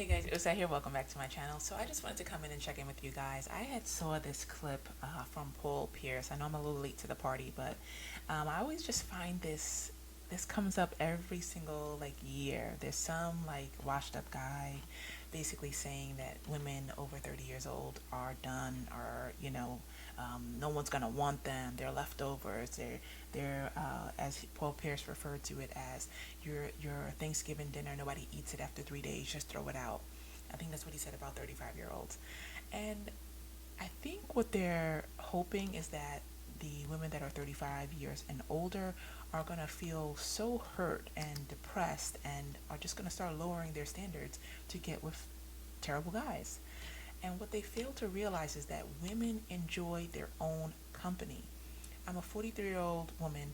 Hey guys, Usa here. Welcome back to my channel. So I just wanted to come in and check in with you guys. I had saw this clip from Paul Pierce. I know I'm a little late to the party, but I always just find this comes up every single like year. There's some like washed up guy basically saying that women over 30 years old are done, or no one's gonna want them. They're leftovers. They're as Paul Pierce referred to it as your Thanksgiving dinner. Nobody eats it after 3 days. Just throw it out. I think that's what he said about 35-year-olds. And I think what they're hoping is that the women that are 35 years and older are going to feel so hurt and depressed and are just going to start lowering their standards to get with terrible guys. And what they fail to realize is that women enjoy their own company. I'm a 43-year-old woman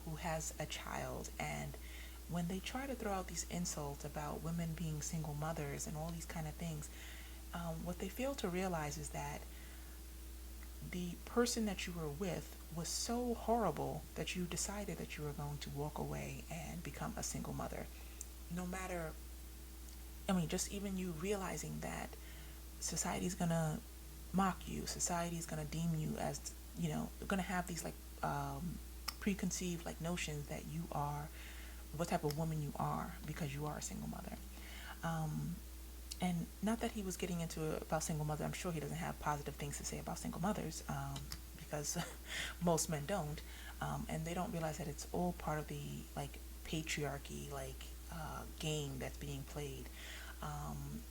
who has a child, and when they try to throw out these insults about women being single mothers and all these kind of things, what they fail to realize is that the person that you were with was so horrible that you decided that you were going to walk away and become a single mother. No matter, I mean, just even you realizing that society's gonna mock you, society's gonna deem you as, gonna have these like preconceived like notions that you are what type of woman you are because you are a single mother. Um, and not that he was getting into about single mother. I'm sure he doesn't have positive things to say about single mothers, because most men don't, and they don't realize that it's all part of the like patriarchy game that's being played,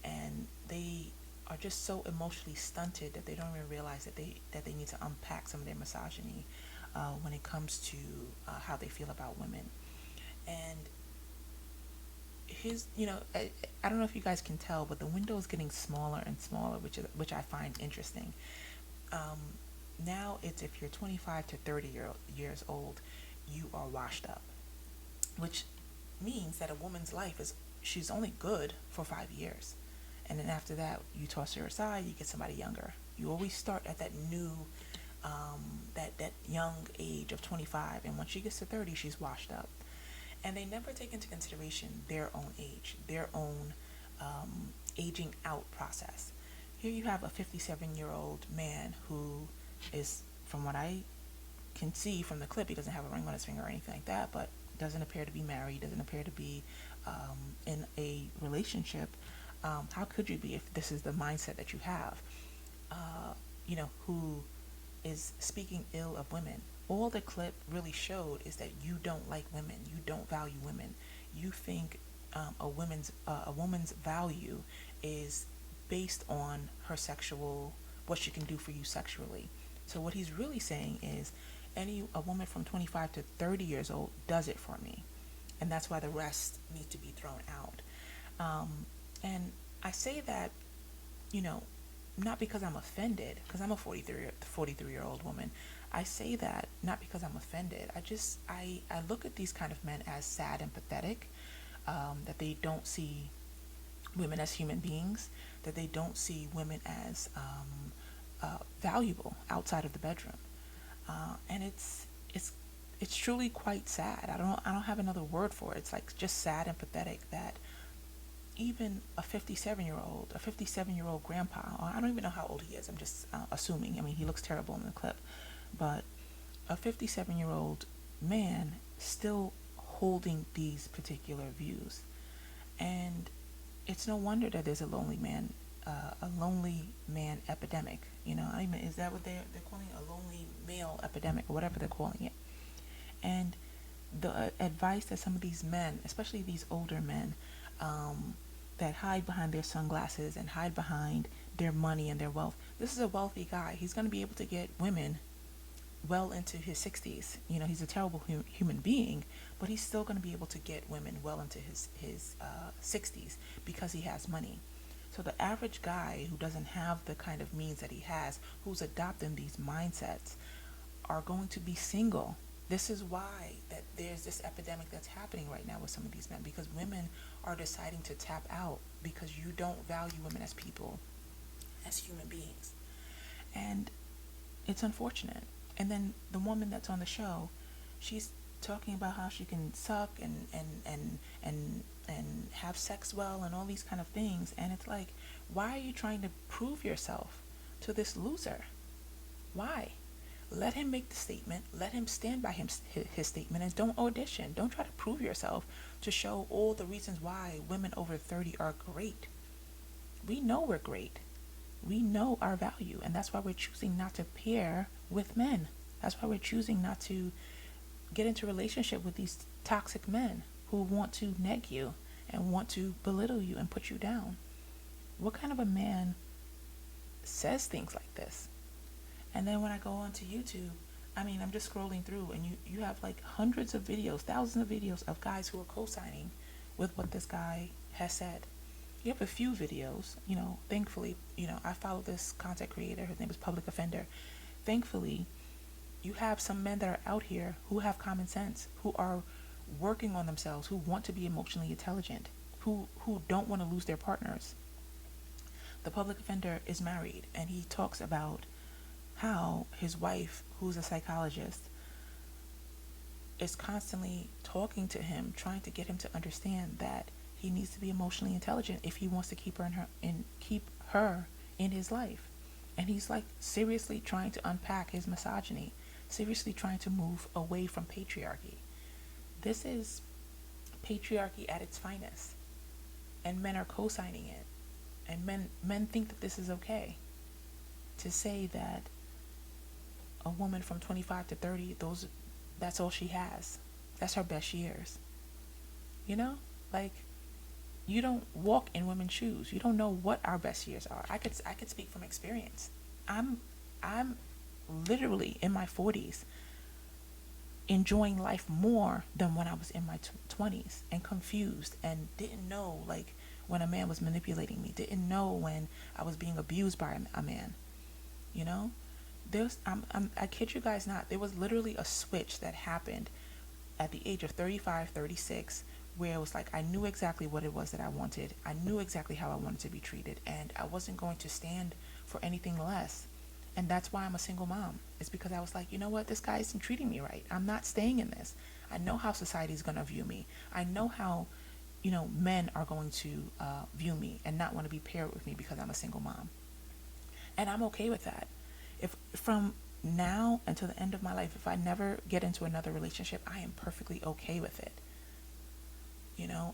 and they are just so emotionally stunted that they don't even realize that they need to unpack some of their misogyny when it comes to how they feel about women. And I don't know if you guys can tell, but the window is getting smaller and smaller, which I find interesting. Um, Now it's if you're 25 to 30 years old, you are washed up, which means that a woman's life is she's only good for 5 years, and then after that you toss her aside, you get somebody younger. You always start at that new that young age of 25, and once she gets to 30, she's washed up. And they never take into consideration their own age, their own aging out process. Here you have a 57-year-old man who is, from what I can see from the clip, he doesn't have a ring on his finger or anything like that, but doesn't appear to be married, doesn't appear to be in a relationship. How could you be if this is the mindset that you have? Who is speaking ill of women. All the clip really showed is that you don't like women. You don't value women. You think a woman's value is based on her sexual, what she can do for you sexually. So what he's really saying is, a woman from 25 to 30 years old does it for me, and that's why the rest need to be thrown out. And I say that, you know, not because I'm offended, because I'm a 43-year-old woman. I say that not because I'm offended. I look at these kind of men as sad and pathetic, that they don't see women as human beings, that they don't see women as valuable outside of the bedroom. And it's truly quite sad. I don't have another word for it. It's like just sad and pathetic that even a 57-year old grandpa, or I don't even know how old he is, I'm just assuming. I mean, he looks terrible in the clip, but a 57-year-old man still holding these particular views. And it's no wonder that there's a lonely man epidemic. I mean, is that what they're calling it? A lonely male epidemic, or whatever they're calling it. And the advice that some of these men, especially these older men, that hide behind their sunglasses and hide behind their money and their wealth. This is a wealthy guy. He's going to be able to get women well into his 60s. He's a terrible human being, but he's still going to be able to get women well into his 60s because he has money. So the average guy who doesn't have the kind of means that he has, who's adopting these mindsets, are going to be single. This is why that there's this epidemic that's happening right now with some of these men, because women are deciding to tap out because you don't value women as people, as human beings. And it's unfortunate. And then the woman that's on the show, she's talking about how she can suck and and have sex well and all these kind of things. And it's like, why are you trying to prove yourself to this loser? Why? Let him make the statement. Let him stand by his statement, and don't audition. Don't try to prove yourself to show all the reasons why women over 30 are great. We know we're great. We know our value, and that's why we're choosing not to pair with men. That's why we're choosing not to get into a relationship with these toxic men who want to neg you and want to belittle you and put you down. What kind of a man says things like this? And then when I go onto YouTube, I mean, I'm just scrolling through, and you have like hundreds of videos, thousands of videos of guys who are co-signing with what this guy has said. You have a few videos, thankfully, I follow this content creator. His name is Public Offender. Thankfully, you have some men that are out here who have common sense, who are working on themselves, who want to be emotionally intelligent, who don't want to lose their partners. The Public Offender is married, and he talks about how his wife, who's a psychologist, is constantly talking to him, trying to get him to understand that he needs to be emotionally intelligent if he wants to keep her in his life. And he's like seriously trying to unpack his misogyny, seriously trying to move away from patriarchy. This is patriarchy at its finest, and men are co-signing it. And men think that this is okay. To say that a woman from 25 to 30, that's all she has. That's her best years. Like, you don't walk in women's shoes. You don't know what our best years are. I could speak from experience. I'm literally in my 40s enjoying life more than when I was in my 20s, and confused, and didn't know like when a man was manipulating me, didn't know when I was being abused by a man. I kid you guys not, there was literally a switch that happened at the age of 35, 36, where it was like I knew exactly what it was that I wanted. I knew exactly how I wanted to be treated, and I wasn't going to stand for anything less. And that's why I'm a single mom. It's because I was like, you know what, this guy isn't treating me right. I'm not staying in this. I know how society's going to view me. I know how, men are going to view me and not want to be paired with me because I'm a single mom. And I'm okay with that. If from now until the end of my life, if I never get into another relationship, I am perfectly okay with it.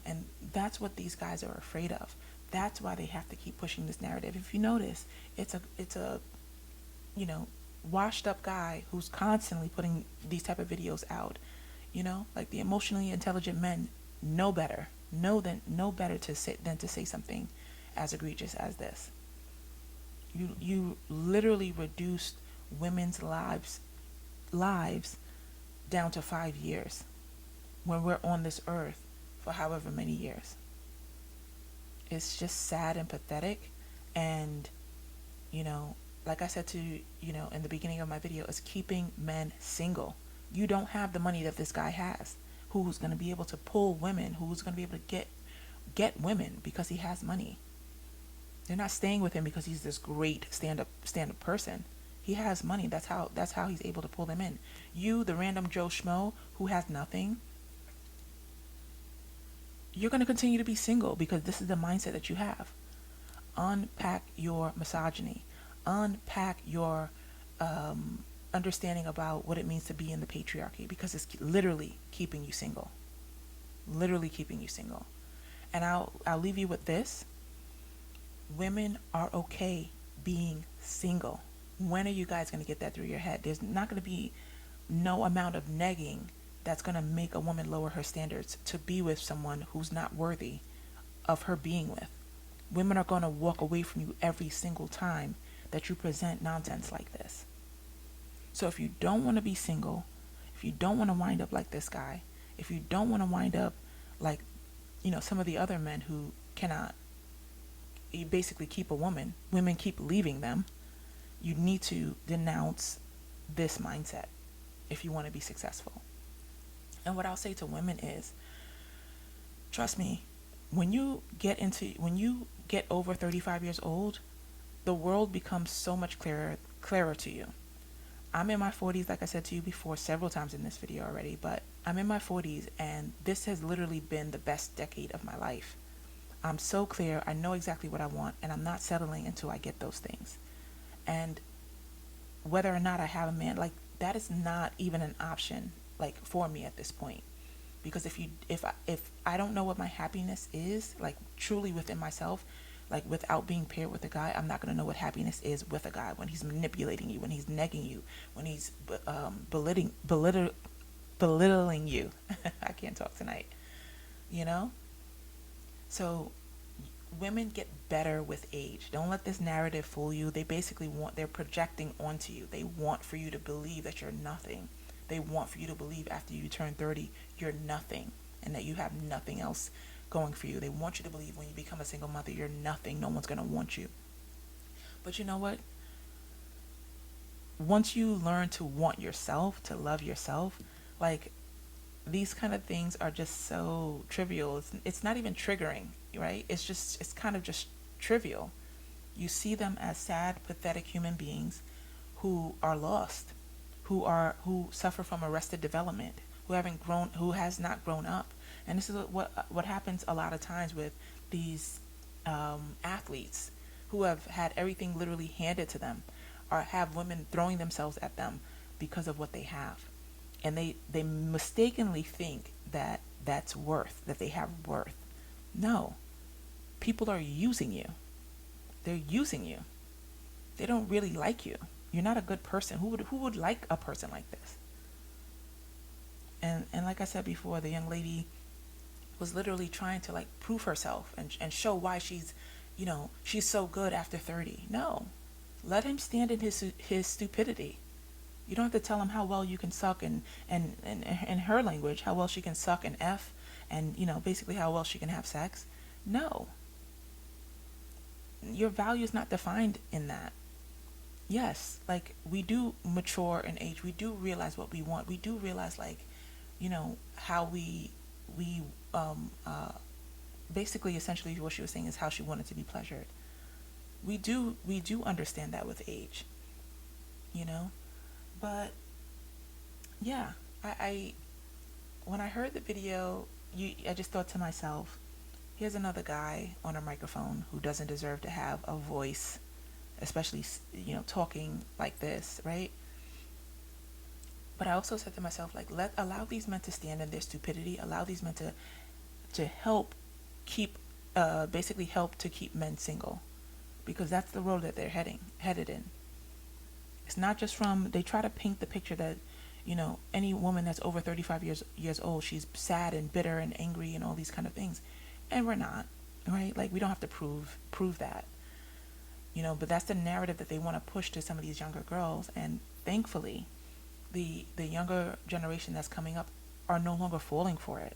And that's what these guys are afraid of. That's why they have to keep pushing this narrative. If you notice, it's a washed up guy who's constantly putting these type of videos out. Like the emotionally intelligent men know better, know better than to say something as egregious as this. You literally reduced women's lives down to 5 years when we're on this earth for however many years. It's just sad and pathetic. And like I said to in the beginning of my video, is keeping men single. You don't have the money that this guy has, who's going to be able to pull women, who's going to be able to get women because he has money. They're not staying with him because he's this great stand-up person. He has money. That's how he's able to pull them in. You, the random Joe Schmo who has nothing, you're going to continue to be single because this is the mindset that you have. Unpack your misogyny. Unpack your understanding about what it means to be in the patriarchy, because it's literally keeping you single. Literally keeping you single. And I'll leave you with this. Women are okay being single. When are you guys going to get that through your head? There's not going to be no amount of negging that's going to make a woman lower her standards to be with someone who's not worthy of her being with. Women are going to walk away from you every single time that you present nonsense like this. So if you don't want to be single, if you don't want to wind up like this guy, if you don't want to wind up like, some of the other men who cannot basically keep a woman, women keep leaving them, you need to denounce this mindset if you want to be successful. And what I'll say to women is, trust me, when you get over 35 years old, the world becomes so much clearer to you. I'm in my 40s, like I said to you before several times in this video already, but I'm in my 40s, and this has literally been the best decade of my life. I'm so clear. I know exactly what I want, and I'm not settling until I get those things. And whether or not I have a man, like, that is not even an option, like, for me at this point. Because if I don't know what my happiness is, like, truly within myself, like, without being paired with a guy, I'm not going to know what happiness is with a guy when he's manipulating you, when he's negging you, when he's belittling you. I can't talk tonight, you know? So women get better with age. Don't let this narrative fool you. They're projecting onto you. They want for you to believe that you're nothing. They want for you to believe after you turn 30, you're nothing and that you have nothing else going for you. They want you to believe when you become a single mother, you're nothing. No one's going to want you. But you know what? Once you learn to want yourself, to love yourself, like, these kind of things are just so trivial. It's not even triggering, right? It's kind of just trivial. You see them as sad, pathetic human beings who are lost, who suffer from arrested development, who has not grown up. And this is what happens a lot of times with these athletes who have had everything literally handed to them, or have women throwing themselves at them because of what they have. And they mistakenly think that that's worth, that they have worth. No, people are using you. They're using you. They don't really like you. You're not a good person. Who would like a person like this? And like I said before, the young lady was literally trying to, like, prove herself and show why she's so good after 30. No, let him stand in his stupidity. You don't have to tell him how well you can suck, and in her language, how well she can suck and F, and, basically how well she can have sex. No. Your value is not defined in that. Yes, like, we do mature in age. We do realize what we want. We do realize, like, how we basically, essentially, what she was saying is how she wanted to be pleasured. We do understand that with age, you know. But yeah, I when I heard the video, I just thought to myself, here's another guy on a microphone who doesn't deserve to have a voice, especially, talking like this, right? But I also said to myself, like, allow these men to stand in their stupidity, allow these men to help keep basically help to keep men single, because that's the road that they're headed in. It's not just from, they try to paint the picture that, any woman that's over 35 years old, she's sad and bitter and angry and all these kind of things. And we're not, right? Like, we don't have to prove that, but that's the narrative that they want to push to some of these younger girls. And thankfully, the younger generation that's coming up are no longer falling for it,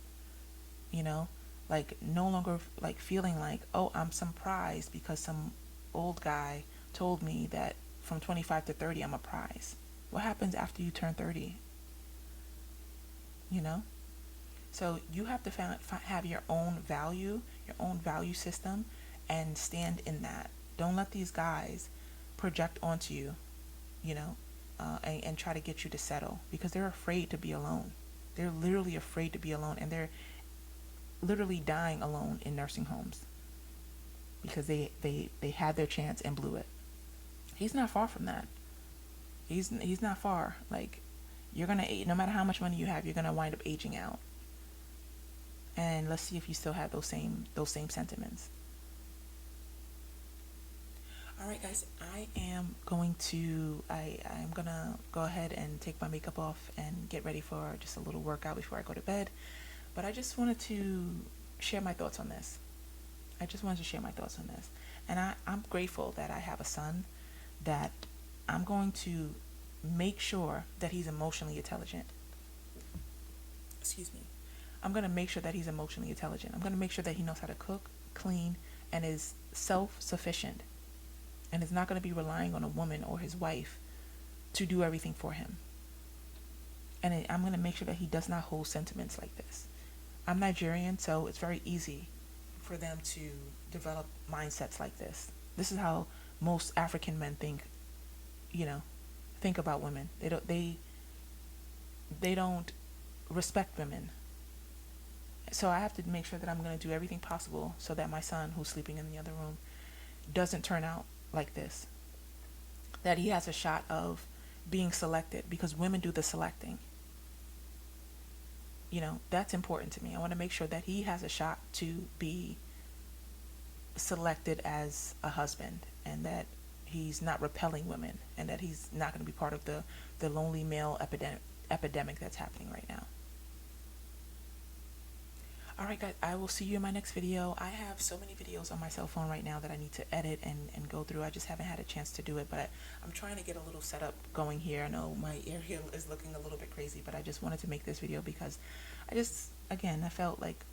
like, no longer, like, feeling like, oh, I'm some prize because some old guy told me that from 25 to 30 I'm a prize. What happens after you turn 30? So you have to have your own value system, and stand in that. Don't let these guys project onto you, and try to get you to settle, because they're afraid to be alone. They're literally afraid to be alone, and they're literally dying alone in nursing homes because they had their chance and blew it. He's not far from that. He's not far. Like, you're gonna, no matter how much money you have, you're gonna wind up aging out. And let's see if you still have those same sentiments. All right, guys, I'm gonna go ahead and take my makeup off and get ready for just a little workout before I go to bed. But I just wanted to share my thoughts on this. And I'm grateful that I have a son, that I'm going to make sure that he's emotionally intelligent. Excuse me. I'm going to make sure that he's emotionally intelligent. I'm going to make sure that he knows how to cook, clean, and is self-sufficient, and is not going to be relying on a woman or his wife to do everything for him. And I'm going to make sure that he does not hold sentiments like this. I'm Nigerian, so it's very easy for them to develop mindsets like this. This is how most African men think about women. They don't respect women. So I have to make sure that I'm going to do everything possible so that my son, who's sleeping in the other room, doesn't turn out like this. That he has a shot of being selected, because women do the selecting. That's important to me. I want to make sure that he has a shot to be selected as a husband, and that he's not repelling women, and that he's not going to be part of the lonely male epidemic that's happening right now. Alright guys, I will see you in my next video. I have so many videos on my cell phone right now that I need to edit and go through. I just haven't had a chance to do it, but I'm trying to get a little setup going here. I know my area is looking a little bit crazy, but I just wanted to make this video because I felt like,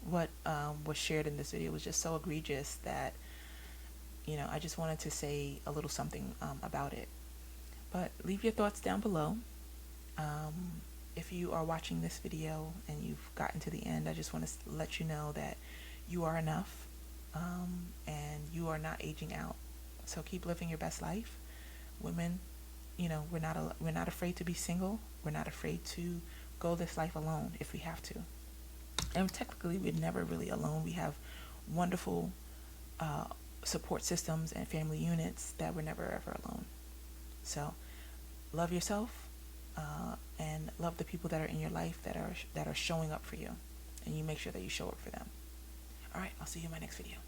what was shared in this video was just so egregious that, I just wanted to say a little something about it. But leave your thoughts down below. If you are watching this video and you've gotten to the end, I just want to let you know that you are enough, and you are not aging out. So keep living your best life. Women, we're not afraid to be single. We're not afraid to go this life alone if we have to. And technically, we're never really alone. We have wonderful support systems and family units that we're never ever alone. So love yourself. And love the people that are in your life that are showing up for you, and you make sure that you show up for them. All right, I'll see you in my next video.